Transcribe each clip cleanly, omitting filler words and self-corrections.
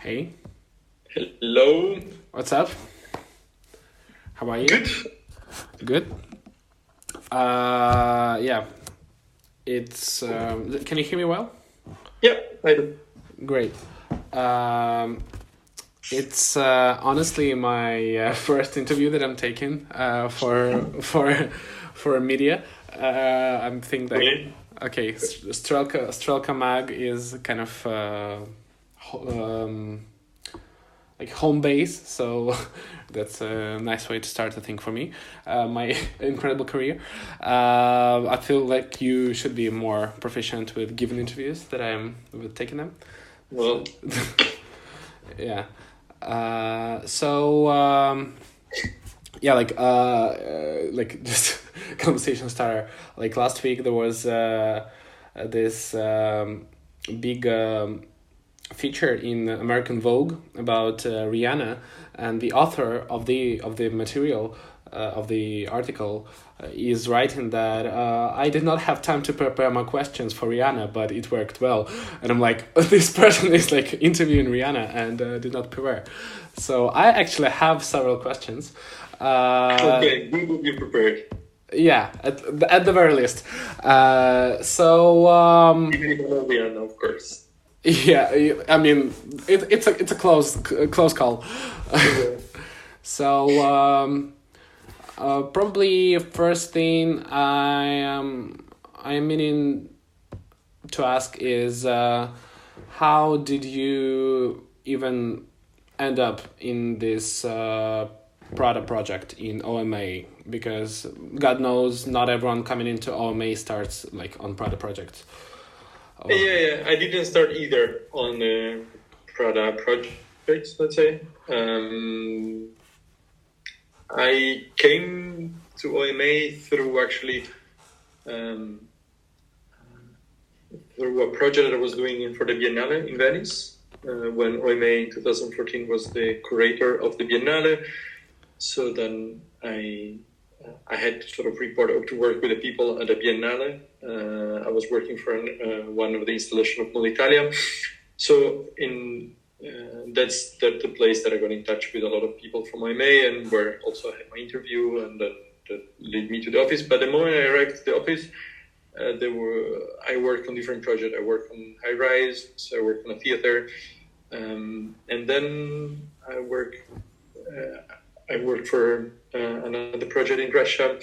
Hey, Hello. what's up? How are you? Good. Good. Yeah. It's. Can you hear me well? Yeah, I do. Great. It's honestly my first interview that I'm taking for media. I'm thinking that Really? okay, Strelka Mag is kind of like home base, so that's a nice way to start, I think, for me. My incredible career. I feel like you should be more proficient with giving interviews than I am with taking them. Well, Yeah. Yeah, like just conversation starter. Like last week, there was this big feature in American Vogue about Rihanna, and the author of the material of the article is writing that I did not have time to prepare my questions for Rihanna, but it worked well. And I'm like, this person is like interviewing Rihanna and did not prepare. So I actually have several questions. okay, good that you prepared. Yeah, at the very least. Even if I know Rihanna, of course. Yeah, I mean, it's a close call. So probably first thing I'm meaning to ask is how did you even end up in this Prada project in OMA? Because God knows not everyone coming into OMA starts like on Prada projects. Yeah, I didn't start either on the Prada projects, let's say. I came to OMA through actually a project that I was doing for the Biennale in Venice when OMA in 2014 was the curator of the Biennale. So then I had to sort of report out to work with the people at the Biennale. I was working for one of the installation of Molitalia. So that's the place that I got in touch with a lot of people from OMA, and where also I had my interview, and then that led me to the office. But the moment I arrived at the office, I worked on different projects. I worked on High Rise, so I worked on a theater, and then I worked for another project in Russia.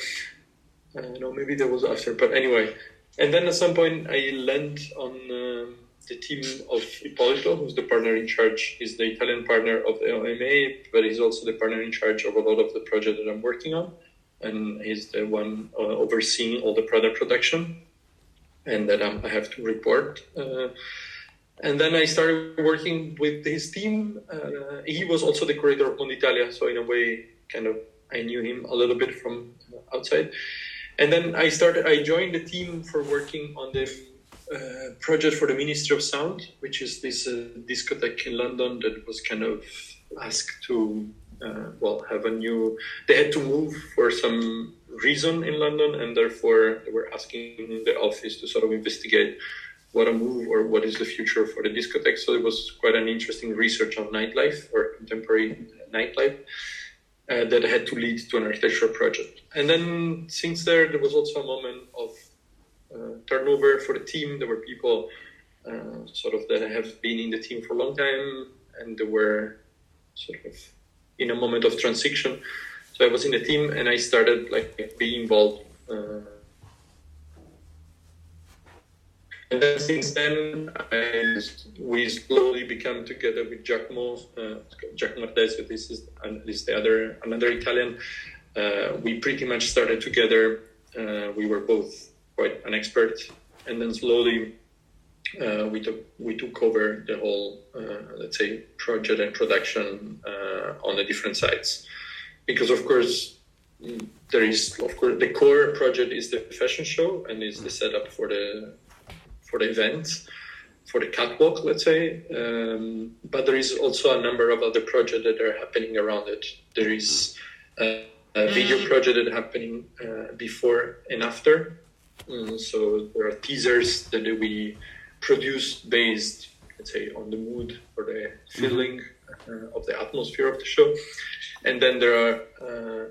No, maybe that was after, but anyway. And then at some point I landed on the team of Ippolito, who's the partner in charge. He's the Italian partner of the OMA, but he's also the partner in charge of a lot of the project that I'm working on. And he's the one overseeing all the product production, and that I have to report. And then I started working with his team. He was also the curator of Monditalia, so in a way, kind of, I knew him a little bit from outside. And then I joined the team for working on the project for the Ministry of Sound, which is this discotheque in London that was kind of asked to have a new. They had to move for some reason in London, and therefore they were asking the office to sort of investigate what a move or what is the future for the discotheque. So it was quite an interesting research on nightlife or contemporary nightlife that had to lead to an architectural project. And then since there was also a moment of turnover for the team. There were people that have been in the team for a long time, and they were sort of in a moment of transition. So I was in the team, and I started being involved. And then since then, we slowly become together with Giacomo Martesio. This is another Italian. We pretty much started together. We were both quite an expert, and then slowly we took over the whole, let's say, project and production on the different sites. Because of course, the core project is the fashion show and is the setup for the event, for the catwalk, let's say. But there is also a number of other projects that are happening around it. There is a video project that happening before and after. So there are teasers that we produce based, let's say, on the mood or the feeling of the atmosphere of the show. And then there are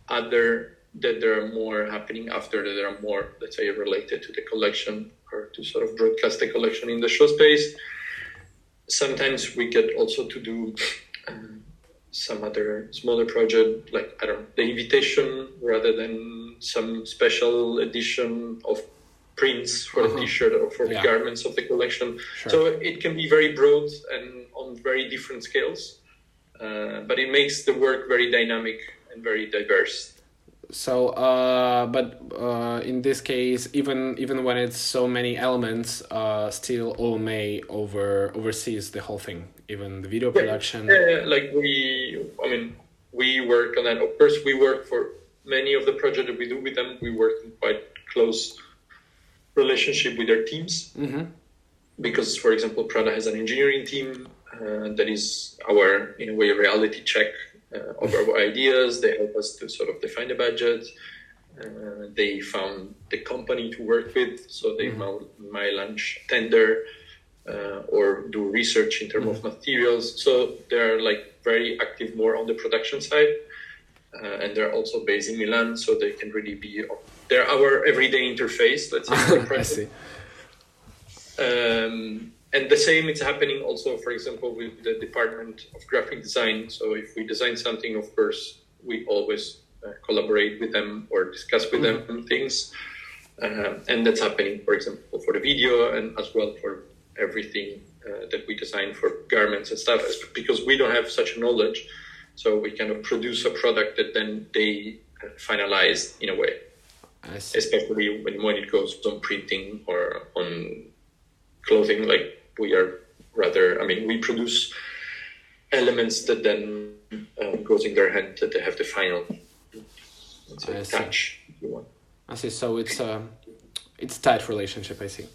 other that there are more happening after, that are more, let's say, related to the collection or to sort of broadcast the collection in the show space. Sometimes we get also to do some other smaller project, like, the invitation, rather than some special edition of prints for the t-shirt or for the garments of the collection. Sure. So it can be very broad and on very different scales, but it makes the work very dynamic and very diverse. So, in this case, even when it's so many elements, still OMA oversees the whole thing, even the video production. We work on that. Of course, we work for many of the projects that we do with them. We work in quite close relationship with their teams, because, for example, Prada has an engineering team that is our, in a way, reality check of our ideas. They help us to sort of define the budget. They found the company to work with, so they might launch tender or do research in terms of materials. So they're very active more on the production side, and they're also based in Milan, so they can really be. They're our everyday interface, let's say, for the project. And the same is happening also, for example, with the Department of Graphic Design. So if we design something, of course, we always collaborate with them or discuss with them things. And that's happening, for example, for the video, and as well for everything that we design for garments and stuff, because we don't have such knowledge. So we kind of produce a product that then they finalize in a way, especially when it goes on printing or on clothing. We are rather, we produce elements that then goes in their hand, that they have the final touch, if you want. I see. So it's tight relationship, I think.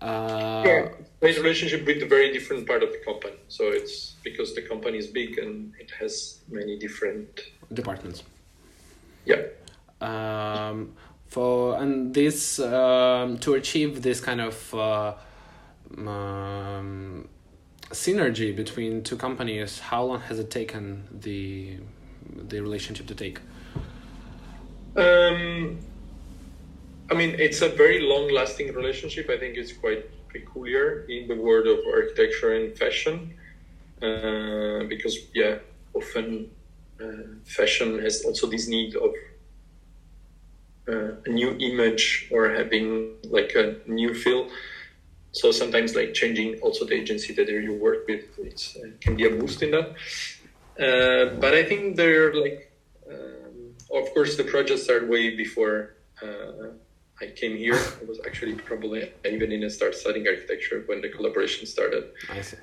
Yeah, great relationship with a very different part of the company. So it's because the company is big and it has many different departments. Yeah. And this to achieve this kind of synergy between two companies, how long has it taken the relationship to take? I mean, it's a very long-lasting relationship. I think it's quite peculiar in the world of architecture and fashion, because often fashion has also this need of a new image or having like a new feel. So sometimes like changing also the agency that you work with, it can be a boost in that. But I think they're like, of course, the project started way before I came here. I was actually probably even in start studying architecture when the collaboration started. I see.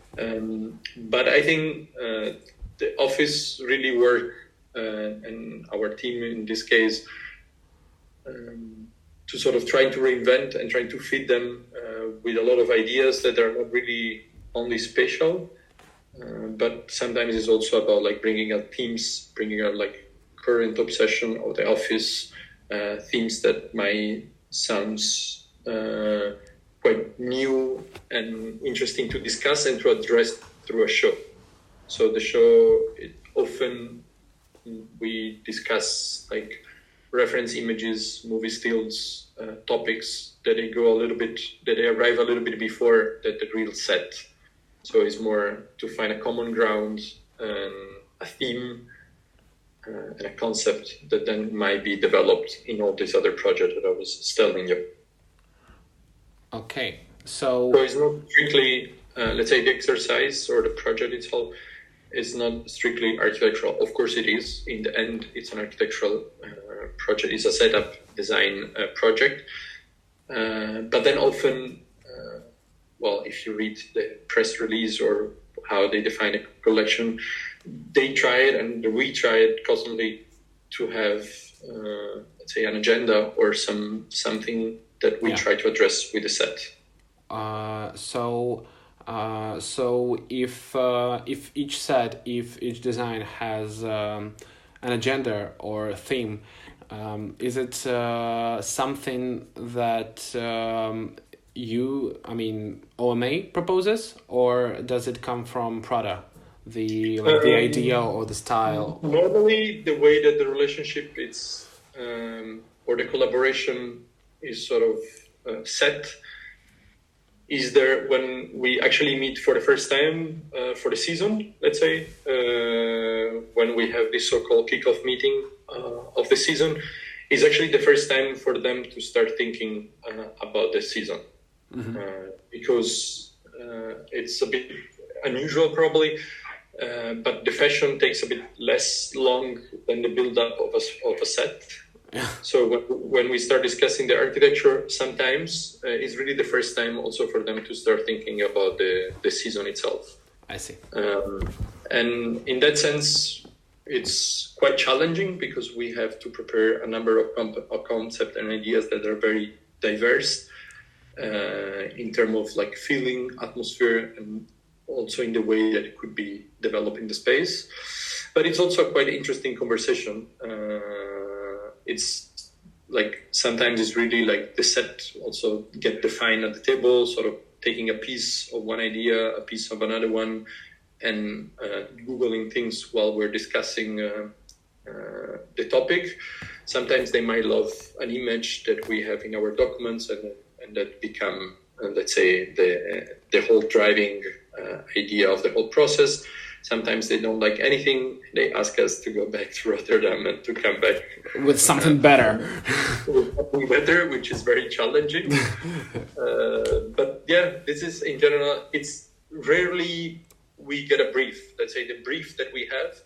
But I think the office really worked, and our team in this case, to sort of try to reinvent and trying to feed them with a lot of ideas that are not really only spatial, but sometimes it's also about like bringing out themes, bringing out like current obsession of the office, themes that might sounds quite new and interesting to discuss and to address through a show. So the show, often we discuss like reference images, movie stills, topics that they arrive a little bit before the real set. So it's more to find a common ground and a theme and a concept that then might be developed in all these other projects that I was telling you. Okay, so it's not strictly, let's say, the exercise or the project itself is not strictly architectural. Of course it is. In the end, it's an architectural project. It's a setup design project. But then often, if you read the press release or how they define a collection, they try it and we try it constantly to have, let's say, an agenda or something that we try to address with the set. So if each design has an agenda or a theme, is it something that OMA proposes, or does it come from Prada? The idea or the style? Normally, the way that the relationship is or the collaboration is sort of set is there when we actually meet for the first time for the season, let's say, when we have this so-called kickoff meeting of the season, is actually the first time for them to start thinking about the season. Mm-hmm. Because it's a bit unusual probably, but the fashion takes a bit less long than the build-up of a set. Yeah. So when we start discussing the architecture, sometimes it's really the first time also for them to start thinking about the season itself. I see. And in that sense, it's quite challenging because we have to prepare a number of concepts and ideas that are very diverse in terms of like feeling, atmosphere, and also in the way that it could be developed in the space. But it's also a quite interesting conversation. It's like sometimes it's really like the set also get defined at the table, sort of taking a piece of one idea, a piece of another one, and Googling things while we're discussing the topic. Sometimes they might love an image that we have in our documents and that become, let's say, the whole driving idea of the whole process. Sometimes they don't like anything. They ask us to go back to Rotterdam and to come back with something better. With something better, which is very challenging. But yeah, this is in general. It's rarely we get a brief. Let's say the brief that we have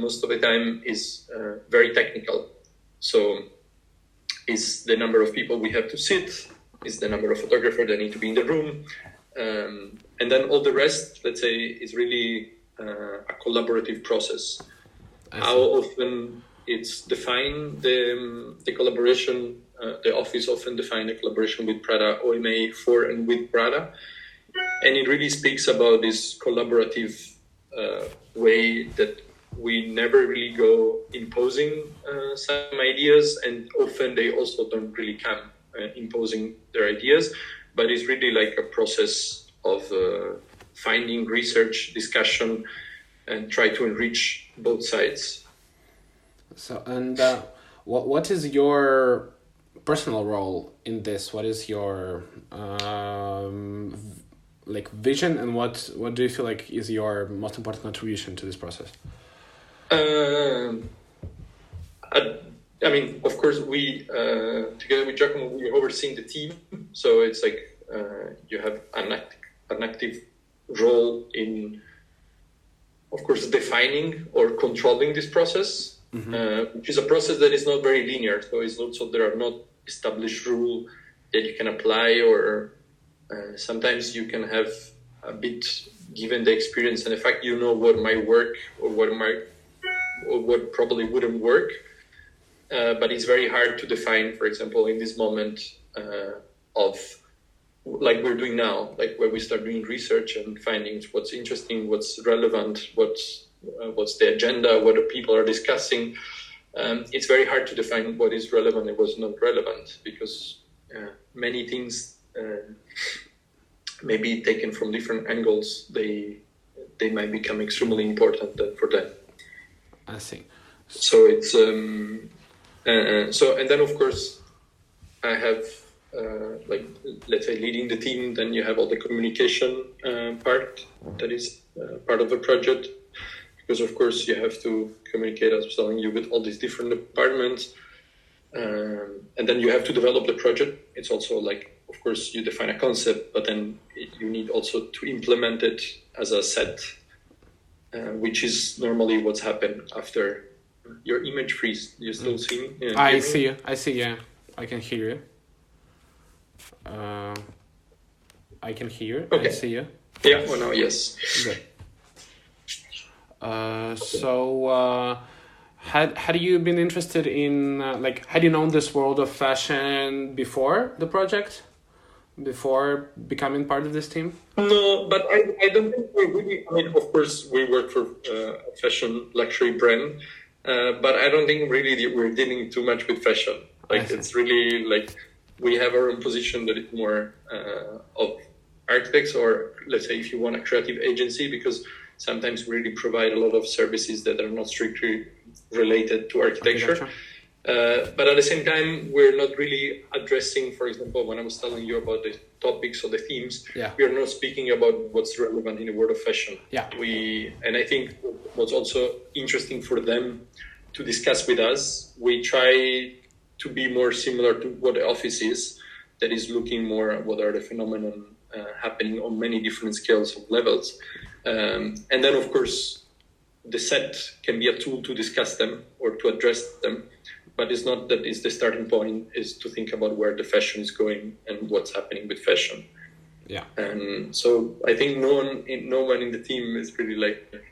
most of the time is very technical. So, is the number of people we have to sit? Is the number of photographers that need to be in the room? And then all the rest, let's say, is really a collaborative process. How often it's defined, the collaboration the office often define a collaboration with Prada, OMA for and with Prada. And it really speaks about this collaborative way that we never really go imposing some ideas, and often they also don't really come imposing their ideas, but it's really like a process of finding research, discussion, and try to enrich both sides. So, and what is your personal role in this? What is your like vision, and what do you feel like is your most important contribution to this process? I mean, of course, we together with Giacomo, we overseeing the team. So it's like you have an active role in, of course, defining or controlling this process, which is a process that is not very linear. So it's also there are not established rules that you can apply, or sometimes you can have a bit, given the experience and the fact you know what might work or what probably wouldn't work. But it's very hard to define, for example, in this moment of like we're doing now, like where we start doing research and findings, what's interesting, what's relevant, what's the agenda, what the people are discussing. It's very hard to define what is relevant and what's not relevant, because many things may be taken from different angles. They might become extremely important for them. I see. So it's and then of course I have like, let's say, leading the team. Then you have all the communication part that is part of the project, because of course you have to communicate, as I was telling you, with all these different departments, and then you have to develop the project. It's also like, of course, you define a concept, but then you need also to implement it as a set, which is normally what's happened after your image freeze. You still see me? Yeah, I see you. Yeah. I can hear you. I can hear. Okay. I see you. Yeah. Oh, no. Yes. Good. So had you been interested in like, had you known this world of fashion before the project, before becoming part of this team? No, but I don't think we really. I mean, of course, we work for a fashion luxury brand, but I don't think really we're dealing too much with fashion. Like, it's really like we have our own position that is more of architects, or let's say, if you want, a creative agency, because sometimes we really provide a lot of services that are not strictly related to architecture. But at the same time, we're not really addressing, for example, when I was telling you about the topics or the themes, we are not speaking about what's relevant in the world of fashion. And I think what's also interesting for them to discuss with us, we try to be more similar to what the office is, that is looking more at what are the phenomena happening on many different scales of levels. And then, of course, the set can be a tool to discuss them or to address them, but it's not that is the starting point, is to think about where the fashion is going and what's happening with fashion. And so I think no one in the team is really like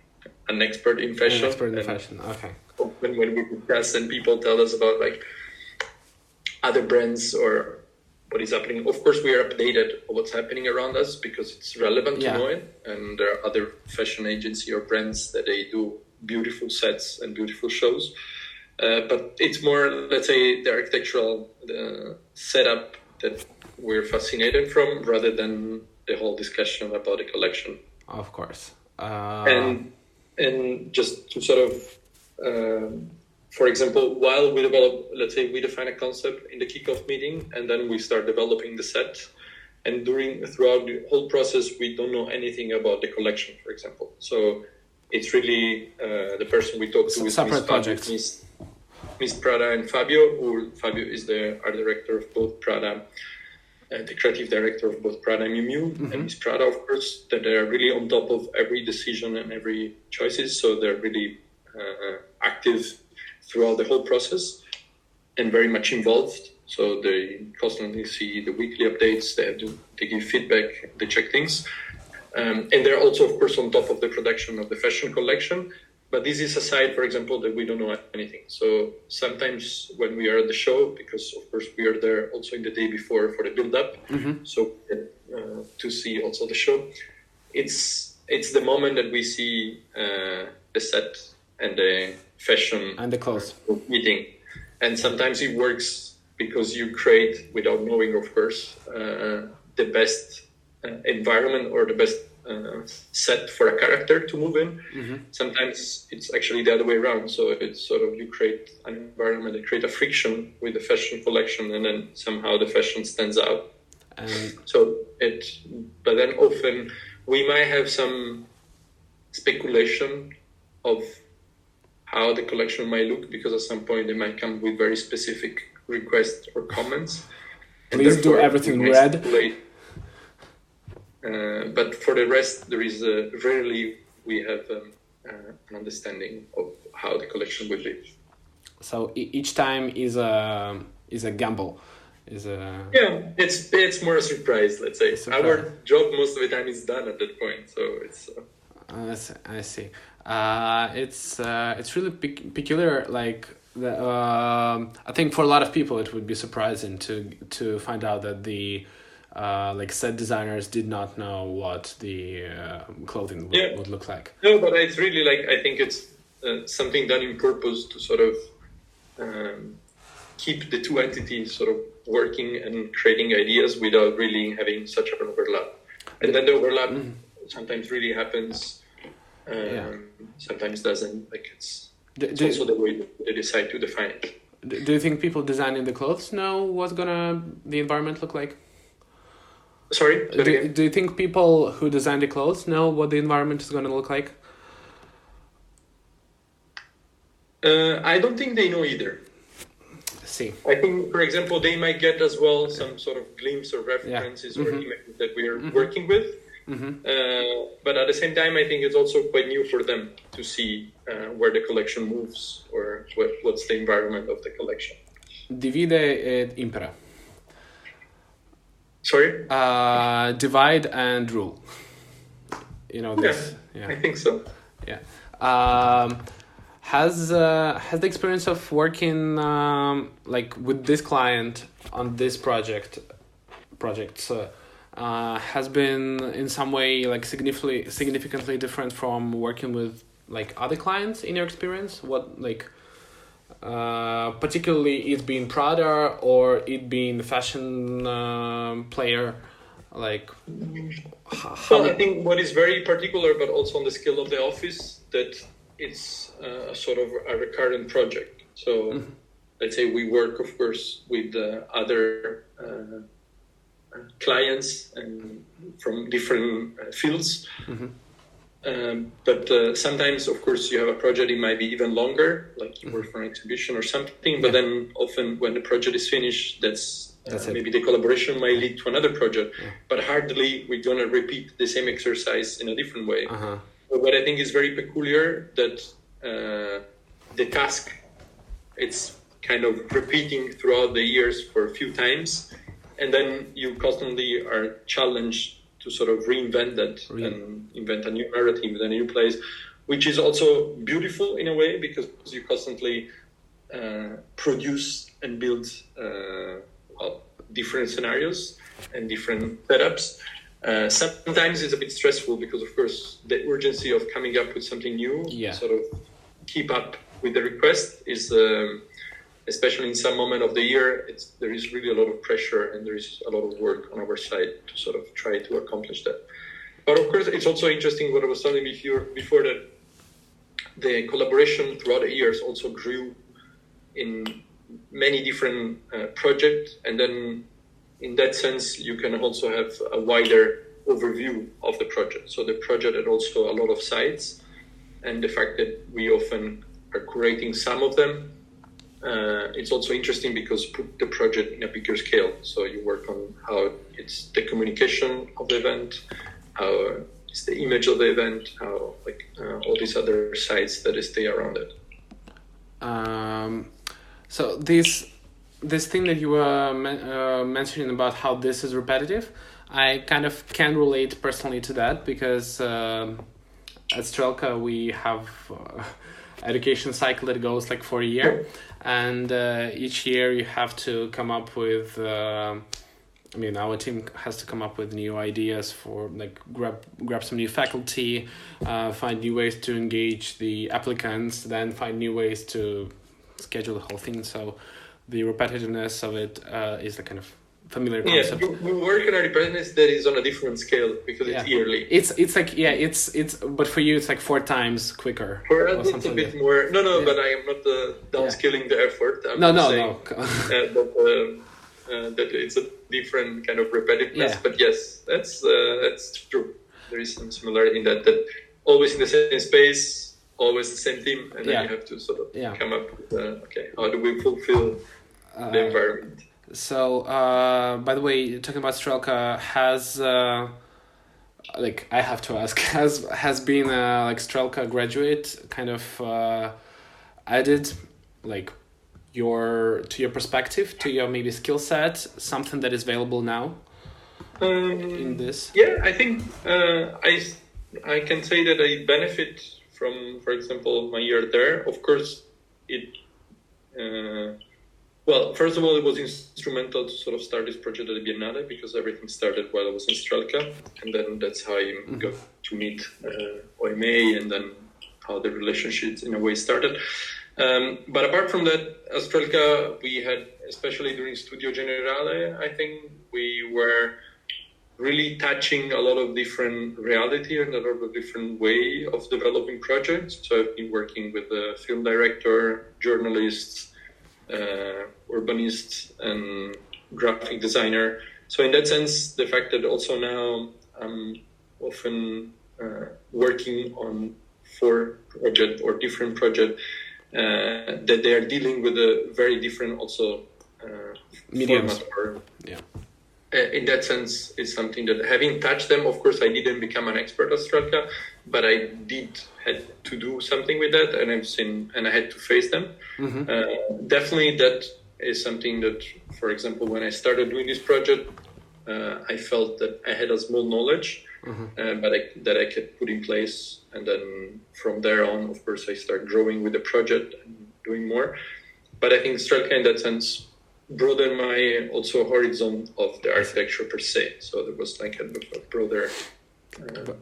an expert in fashion. Okay. When we discuss and people tell us about like other brands or what is happening, of course we are updated on what's happening around us because it's relevant to know it. And there are other fashion agency or brands that they do beautiful sets and beautiful shows. But it's more, let's say, the architectural setup that we're fascinated from, rather than the whole discussion about the collection. Of course. And just to sort of, for example, while we develop, let's say, we define a concept in the kickoff meeting, and then we start developing the set. And throughout the whole process, we don't know anything about the collection, for example. So it's really the person we talk to is separate projects. Miss Prada and Fabio. Fabio is the art director of both Prada, the creative director of both Prada and Miu Miu, and Miss Prada, of course, that they are really on top of every decision and every choices. So they're really active throughout the whole process and very much involved. So they constantly see the weekly updates, they give feedback, they check things. And they're also, of course, on top of the production of the fashion collection. but this is a side, for example, that we don't know anything. So sometimes when we are at the show, because of course we are there also in the day before for the build-up, so to see also the show, it's the moment that we see the set and the fashion and the clothes meeting, and sometimes it works because you create, without knowing, of course, the best environment or the best set for a character to move in. Sometimes it's actually the other way around. So it's sort of, you create an environment, you create a friction with the fashion collection, and then somehow the fashion stands out. But then often we might have some speculation of how the collection might look, because at some point they might come with very specific requests or comments. Please do everything red. But for the rest, there is rarely we have an understanding of how the collection will be. So each time is a gamble. Yeah, it's more a surprise. Let's say our job most of the time is done at that point. So it's. I see. It's really peculiar. Like I think for a lot of people it would be surprising to find out that the like set designers did not know what the clothing would look like. No, but it's really like, I think it's something done in purpose to sort of keep the two entities sort of working and creating ideas without really having such an overlap. And then the overlap sometimes really happens, sometimes doesn't. Like it's also the way they decide to define it. Do you think people designing the clothes know what's the environment look like? Sorry? Do you think people who design the clothes know what the environment is going to look like? I don't think they know either. See. I think, for example, they might get as well some sort of glimpse or references or images that we are working with. But at the same time, I think it's also quite new for them to see where the collection moves or what's the environment of the collection. Divide et impera. Sorry? Divide and rule. You know this? Yeah. I think so. Yeah. Has the experience of working like with this client on this projects has been in some way like significantly different from working with like other clients in your experience? What like particularly it being Prada or it being fashion player, like well, I think what is very particular, but also on the scale of the office, that it's sort of a recurrent project. So let's say we work, of course, with other clients and from different fields. But sometimes, of course, you have a project, it might be even longer, like you work for an exhibition or something, but then often when the project is finished, that's maybe the collaboration might lead to another project, but hardly we're going to repeat the same exercise in a different way. But what I think is very peculiar, that the task, it's kind of repeating throughout the years for a few times, and then you constantly are challenged to sort of reinvent that and invent a new narrative in a new place, which is also beautiful in a way, because you constantly produce and build different scenarios and different setups. Sometimes it's a bit stressful because, of course, the urgency of coming up with something new, sort of keep up with the request is, especially in some moment of the year, there is really a lot of pressure and there is a lot of work on our side to sort of try to accomplish that. But of course, it's also interesting what I was telling you before, that the collaboration throughout the years also grew in many different projects, and then in that sense, you can also have a wider overview of the project. So the project had also a lot of sides, and the fact that we often are curating some of them, it's also interesting because put the project in a bigger scale. So you work on how it's the communication of the event, how it's the image of the event, how all these other sides that stay around it. So this thing that you were mentioning about how this is repetitive, I kind of can relate personally to that, because at Strelka we have education cycle that goes like for a year, and each year you have to come up with. I mean, our team has to come up with new ideas for like grab some new faculty, find new ways to engage the applicants, then find new ways to schedule the whole thing. So the repetitiveness of it is the kind of familiar concept. Yeah, we work on a repetitiveness that is on a different scale because it's yearly. It's like it's but for you it's like 4 times quicker. For us it's a bit more. No, but I am not downscaling the effort. I'm no. That it's a different kind of repetitiveness, but yes, that's true. There is some similarity in that always in the same space, always the same team, and then you have to sort of come up with how do we fulfill the environment. So, by the way, talking about Strelka, has like I have to ask, has been like Strelka graduate kind of added like to your perspective, to your maybe skill set, something that is available now in this? Yeah, I think I can say that I benefit from, for example, my year there. Of course, well, first of all, it was instrumental to sort of start this project at the Biennale because everything started while I was in Strelka, and then that's how I got to meet OMA, and then how the relationships in a way started. But apart from that, at Strelka, we had, especially during Studio Generale, I think we were really touching a lot of different reality and a lot of different way of developing projects. So I've been working with a film director, journalists, urbanists, and graphic designer. So in that sense, the fact that also now I'm often working on 4 projects or different projects, that they are dealing with a very different also mediums. Format. In that sense, it's something that having touched them, of course, I didn't become an expert at Strelka, but I had to do something with that, and I had to face them. Definitely, that is something that, for example, when I started doing this project, I felt that I had a small knowledge, but that I could put in place. And then from there on, of course, I started growing with the project and doing more. But I think Strelka, in that sense, broadened my also horizon of the architecture per se. So there was like a broader...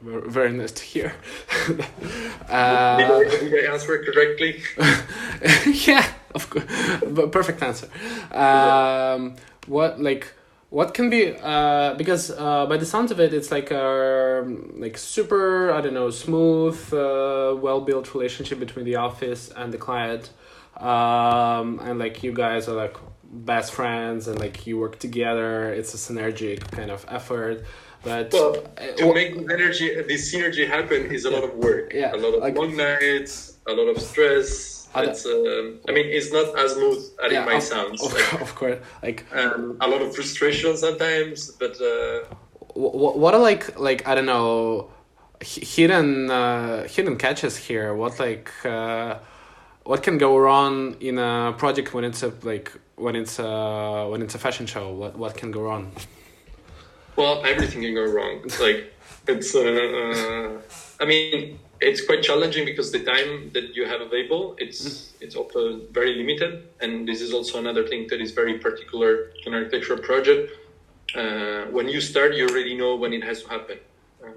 Very nice to hear. Did I answer correctly? Yeah, of course. Perfect answer. What can be because by the sounds of it, it's like super, I don't know, smooth, well-built relationship between the office and the client, and like you guys are like best friends and like you work together. It's a synergic kind of effort. But to make this synergy happen is a lot of work. Yeah, a lot of long nights, a lot of stress. It's it's not as smooth as it might sound. Of course, like a lot of frustration sometimes. But what are like I don't know, hidden catches here? What can go wrong in a project when it's a fashion show? What can go wrong? Well, everything can go wrong. It's quite challenging because the time that you have available, it's also very limited. And this is also another thing that is very particular to an architectural project. When you start, you already know when it has to happen,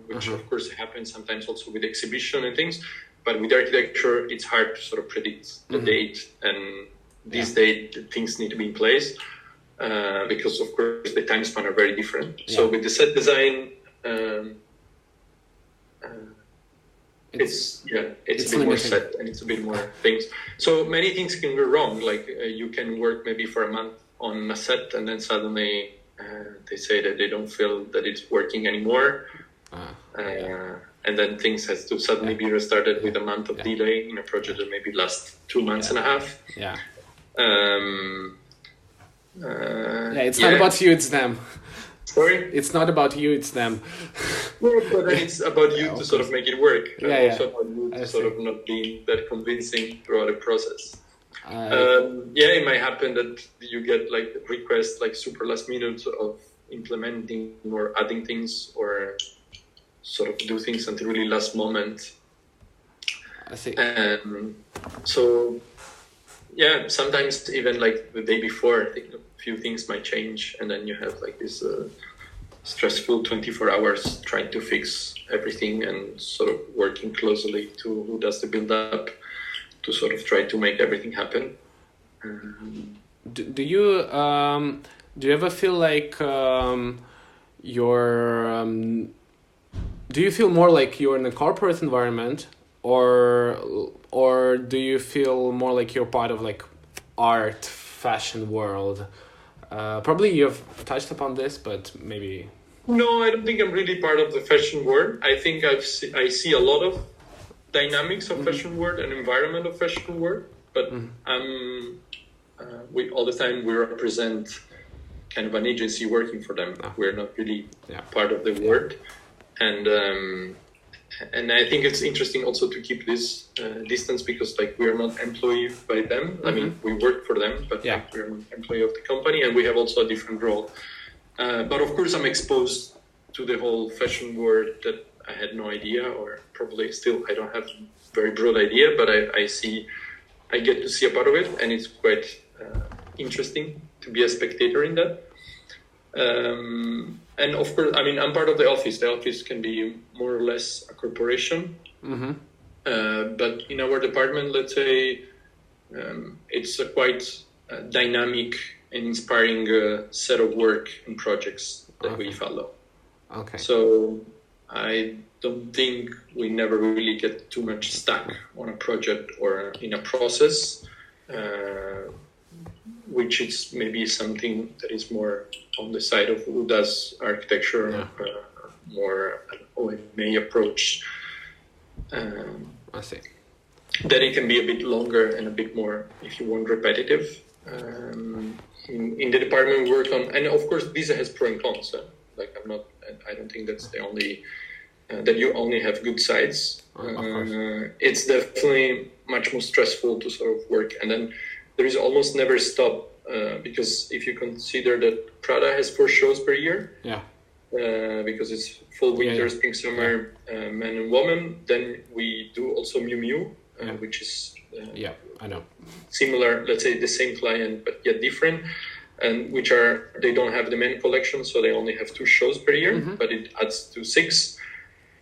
which of course happens sometimes also with exhibition and things. But with architecture, it's hard to sort of predict the date. And this date, things need to be in place. Because of course the time span are very different. So with the set design, it's a bit more set and it's a bit more things. So many things can go wrong. Like you can work maybe for a month on a set and then suddenly they say that they don't feel that it's working anymore. And then things has to suddenly be restarted with a month of delay in a project that maybe lasts 2 months and a half. It's not about you, it's them. Sorry? It's not about you, it's them. Well, but then it's about you to sort of make it work. Also about you to sort of not being that convincing throughout the process. It might happen that you get like requests like super last minute of implementing or adding things or sort of do things until really last moment. I see. So yeah, sometimes even like the day before, I think a few things might change, and then you have like this stressful 24 hours trying to fix everything and sort of working closely to who does the build up to sort of try to make everything happen. Do you ever feel like you're do you feel more like you're in a corporate environment, or do you feel more like you're part of like art fashion world? Probably you've touched upon this, but maybe. No, I don't think I'm really part of the fashion world. I think I see a lot of dynamics of fashion world and environment of fashion world, but we all the time we represent kind of an agency working for them. We're not really part of the world, and I think it's interesting also to keep this distance, because like we are not employed by them. I mean, we work for them, but like, we're an employee of the company, and we have also a different role. But of course, I'm exposed to the whole fashion world that I had no idea, or probably still I don't have a very broad idea, but I get to see a part of it, and it's quite interesting to be a spectator in that. And of course, I mean, I'm part of the office. The office can be more or less a corporation, but in our department, let's say, it's a quite dynamic and inspiring set of work and projects that we follow. Okay. So I don't think we never really get too much stuck on a project or in a process, which is maybe something that is more on the side of who does architecture, more an OMA approach. I see. Then it can be a bit longer and a bit more, if you want, repetitive. In the department we work on, and of course, Visa has pro and cons. Like I don't think that's the only that you only have good sides. It's definitely much more stressful to sort of work, and then there is almost never stop because if you consider that Prada has 4 shows per year, because it's fall, winter, spring, summer, men and women. Then we do also Miu Miu, which is I know, similar, let's say the same client but yet different, and they don't have the men collection, so they only have 2 shows per year, but it adds to 6.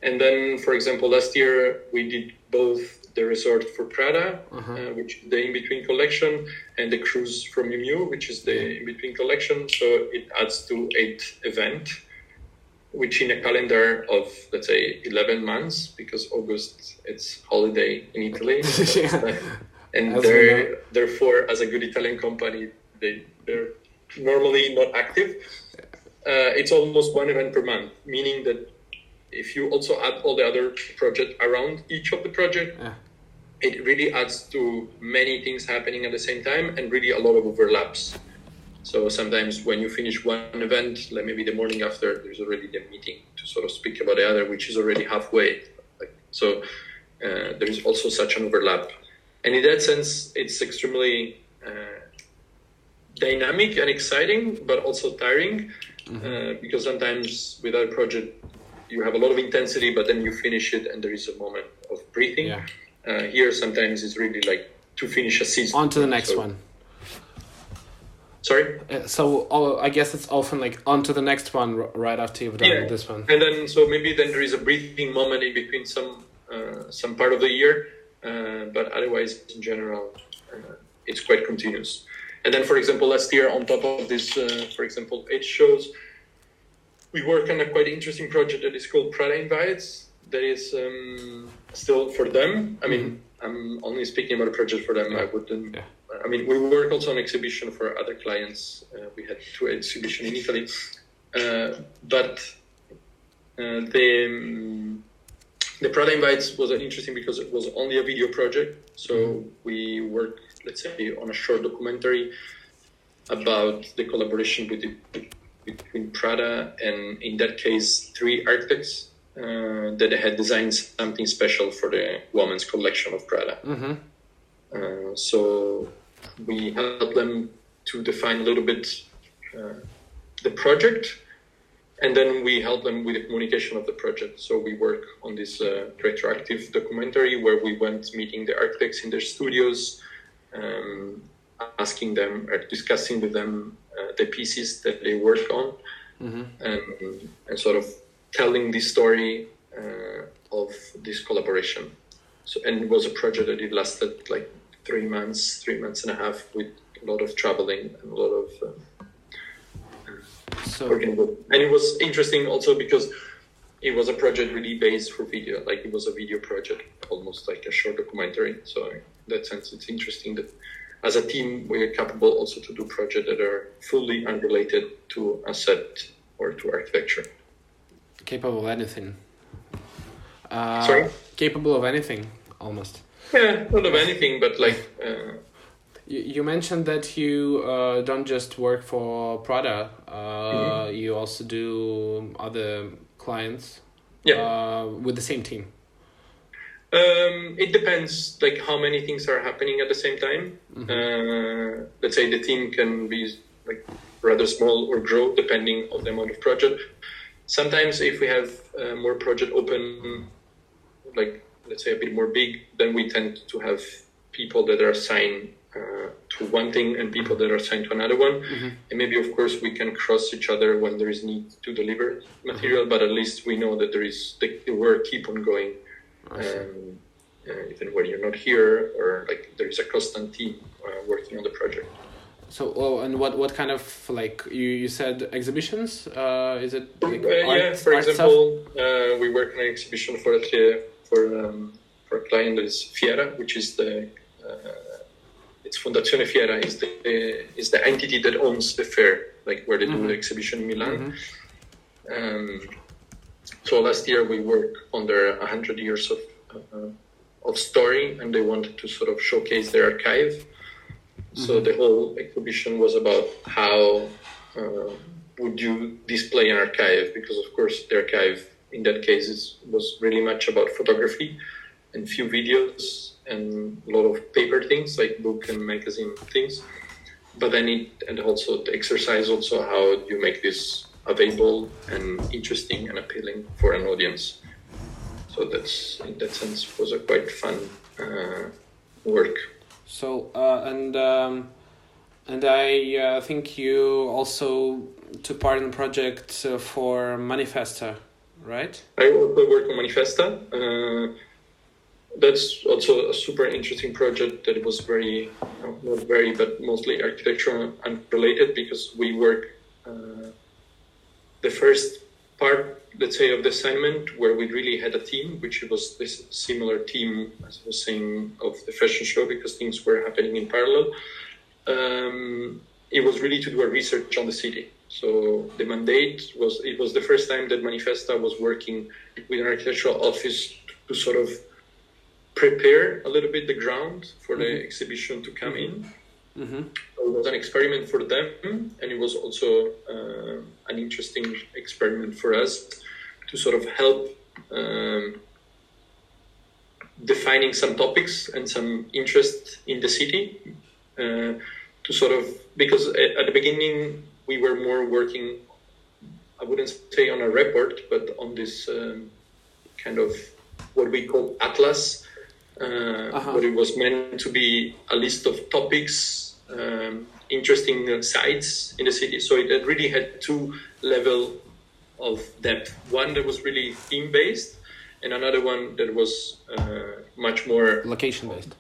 And then, for example, last year we did both the resort for Prada, which is the in-between collection, and the cruise from Miu Miu, which is the in-between collection. So it adds to 8 events, which in a calendar of, let's say, 11 months, because August, it's holiday in Italy. And therefore, as a good Italian company, they're normally not active. It's almost 1 event per month, meaning that if you also add all the other projects around each of the project, it really adds to many things happening at the same time and really a lot of overlaps. So sometimes when you finish one event, like maybe the morning after, there's already the meeting to sort of speak about the other, which is already halfway. So there is also such an overlap. And in that sense, it's extremely dynamic and exciting, but also tiring, because sometimes with our project, you have a lot of intensity, but then you finish it and there is a moment of breathing. Here, sometimes it's really like to finish a season. On to the next one. Sorry? So I guess it's often like on to the next one right after you've done this one. And then, so maybe then there is a breathing moment in between some part of the year, but otherwise, in general, it's quite continuous. And then, for example, last year, on top of this, for example, 8 shows, we work on a quite interesting project that is called Prada Invites. That is still for them. I mean, I'm only speaking about a project for them. I wouldn't. I mean, we work also on exhibition for other clients. We had 2 exhibitions in Italy, but the Prada Invites was interesting because it was only a video project. So we worked, let's say, on a short documentary about the collaboration between Prada and, in that case, 3 architects that had designed something special for the women's collection of Prada. So we helped them to define a little bit the project, And then we help them with the communication of the project. So we work on this retroactive documentary where we went meeting the architects in their studios, asking them or discussing with them the pieces that they work on, and sort of telling the story of this collaboration. So, and it was a project that it lasted like 3 months and a half, with a lot of traveling and a lot of working. And it was interesting also because it was a project really based for video, like it was a video project, almost like a short documentary. So in that sense, it's interesting that as a team, we are capable also to do projects that are fully unrelated to a set or to architecture. Capable of anything. Sorry? Capable of anything, almost. Yeah, not of anything, but like... You mentioned that you don't just work for Prada. You also do other clients with the same team. It depends, like how many things are happening at the same time. Let's say the team can be like rather small or grow depending on the amount of project. Sometimes if we have more project open, like let's say a bit more big, then we tend to have people that are assigned to one thing and people that are assigned to another one. And maybe of course we can cross each other when there is need to deliver material, but at least we know that there is the work keep on going. Even when you're not here, or like there is a constant team working on the project. So, and what kind of, like you said exhibitions? Is it like for example, we work on an exhibition for a client that is Fiera, which is it's Fondazione Fiera is the entity that owns the fair, like where they do the exhibition in Milan. So last year we worked on their 100 years of story, and they wanted to sort of showcase their archive. So the whole exhibition was about how would you display an archive, because of course the archive in that case was really much about photography and few videos and a lot of paper things like book and magazine things. But then and also the exercise also how you make this available and interesting and appealing for an audience. So that's, in that sense, was a quite fun work. So and I think you also took part in the project for Manifesta, right? I also work on Manifesta. That's also a super interesting project that was but mostly architectural and related, because we work the first part, let's say, of the assignment where we really had a team, which was this similar team, as I was saying, of the fashion show, because things were happening in parallel. It was really to do a research on the city. So the mandate it was the first time that Manifesta was working with an architectural office to sort of prepare a little bit the ground for the exhibition to come in. It was an experiment for them, and it was also an interesting experiment for us to sort of help defining some topics and some interest in the city, to sort of, because at the beginning we were more working, I wouldn't say on a report, but on this kind of what we call atlas, but it was meant to be a list of topics, interesting sites in the city. So it really had two levels of depth. One that was really theme-based, and another one that was much more... Location-based.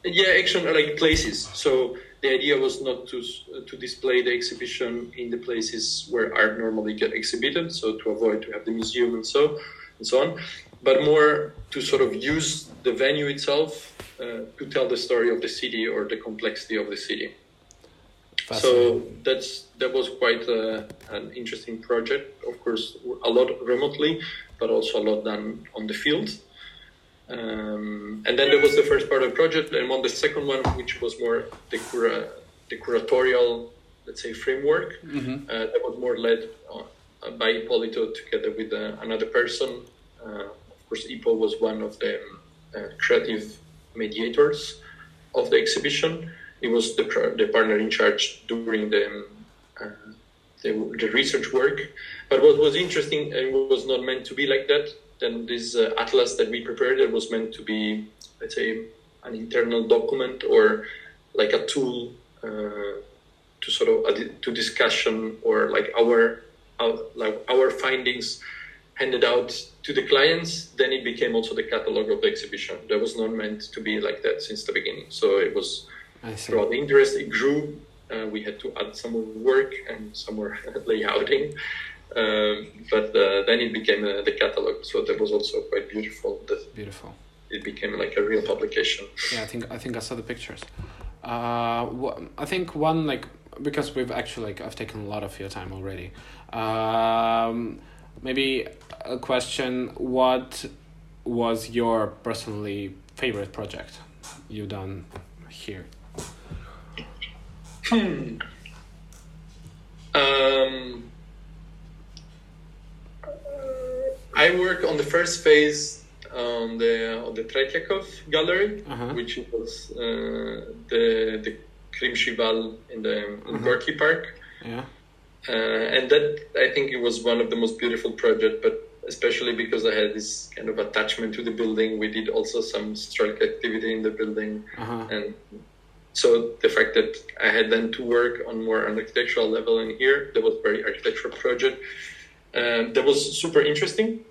Yeah, actually, like places. So the idea was not to display the exhibition in the places where art normally get exhibited, so to avoid to have the museum and so on, but more to sort of use the venue itself to tell the story of the city or the complexity of the city. So that was quite an interesting project. Of course, a lot remotely, but also a lot done on the field. And then there was the first part of the project, and the second one, which was more the curatorial, let's say, framework. That was more led by Ippolito together with another person. Of course, Ippo was one of the creative mediators of the exhibition. He was the partner in charge during the the research work. But what was interesting, and was not meant to be like that, then this atlas that we prepared, it was meant to be, let's say, an internal document or like a tool to sort of to discussion, or like our findings handed out to the clients. Then it became also the catalog of the exhibition. That was not meant to be like that since the beginning. So it was throughout the interest, it grew. We had to add some more work and some more layouting, but then it became the catalog. So that was also quite beautiful. Beautiful. It became like a real publication. Yeah, I think I saw the pictures. I think one, like, because we've actually, like, I've taken a lot of your time already. Maybe a question: what was your personally favorite project you've done here? I work on the first phase on the Tretiakov gallery, which was the Krim Shival in the Gorky Park. Yeah. And that, I think, it was one of the most beautiful projects, but especially because I had this kind of attachment to the building. We did also some strike activity in the building, and so the fact that I had then to work on more an architectural level in here, that was very architectural project. That was super interesting.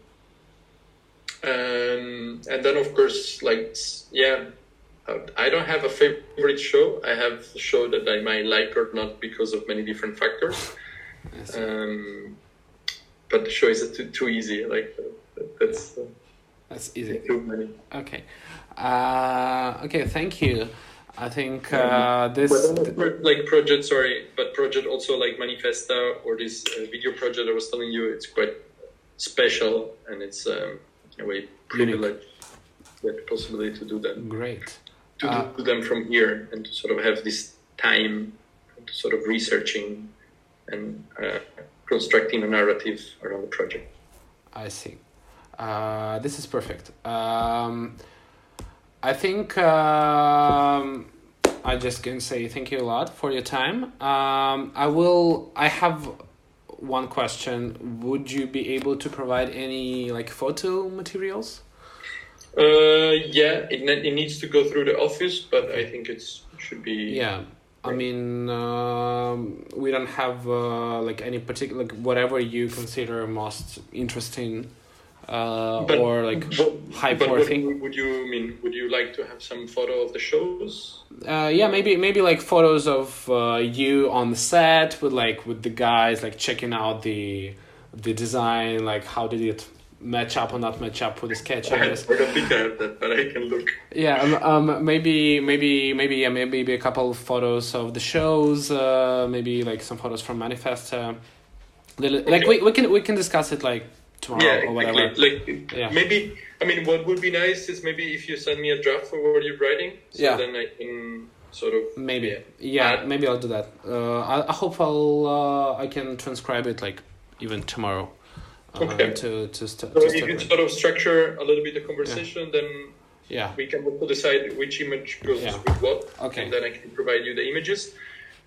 And then, of course, like, yeah, I don't have a favorite show. I have a show that I might like or not because of many different factors. But the show is too easy. Like, that's easy. Too many. Okay. Okay. Thank you. I think this like project. Sorry, but project also like Manifesta or this video project I was telling you. It's quite special, and it's in a way privileged the possibility to do them. Great. To do them from here and to sort of have this time to sort of researching and constructing a narrative around the project. I see. This is perfect. I think I just can say thank you a lot for your time. I have one question. Would you be able to provide any, like, photo materials? Yeah, it needs to go through the office, but I think it should be. Yeah, I mean, we don't have like any particular, like, whatever you consider most interesting. Or like high-power thing. Would you mean? Would you like to have some photo of the shows? Yeah, maybe like photos of you on the set with the guys, like, checking out the design, like how did it match up or not match up with the sketches. I don't think I have that, but I can look. Yeah, maybe a couple of photos of the shows. Maybe like some photos from Manifesta. Like we can discuss it like tomorrow or whatever. Maybe, I mean, what would be nice is maybe if you send me a draft for what you're writing, so then I can sort of maybe I'll do that. I hope I can transcribe it like even tomorrow. Okay. So if you sort of structure a little bit the conversation, then we can also decide which image goes with what. Okay. And then I can provide you the images,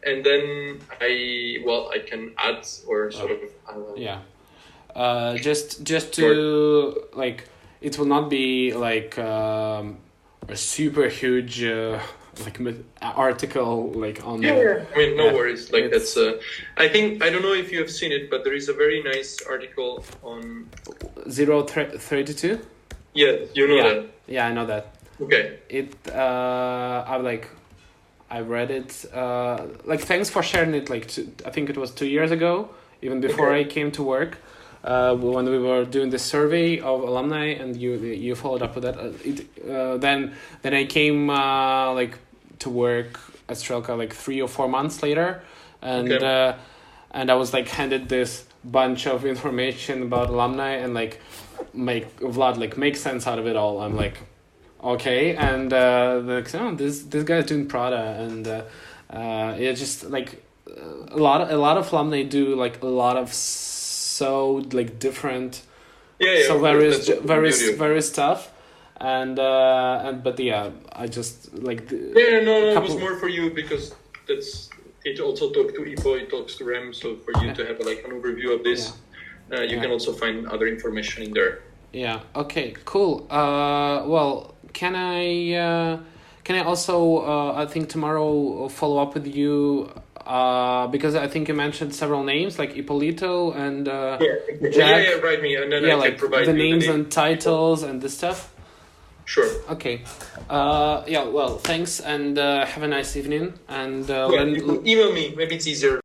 and then I can add or sort of just to like, it will not be like a super huge like article like on I mean, no worries, like that's I think, I don't know if you have seen it, but there is a very nice article on 032. Yeah, you know that. Yeah, I know that. Okay. I read it, like, thanks for sharing it, like, I think it was 2 years ago, even before I came to work, when we were doing the survey of alumni, and you followed up with that. Then I came like to work at Strelka like 3 or 4 months later, and I was like handed this bunch of information about alumni, and like Vlad like make sense out of it all. I'm like, okay, and this guy's doing Prada, and it's just like a lot of alumni do like a lot of so like different, various stuff, and I just like it was more for you because it also talks to IPO, it talks to REM. So for you to have like an overview of this, you can also find other information in there. Yeah. Okay. Cool. Well, can I also I think tomorrow follow up with you because I think you mentioned several names like Ippolito and Jack. Write me and then Yeah, I like can provide the you names the name. and titles and this stuff. Sure. Okay. Yeah. Well, thanks and have a nice evening. And you can email me. Maybe it's easier.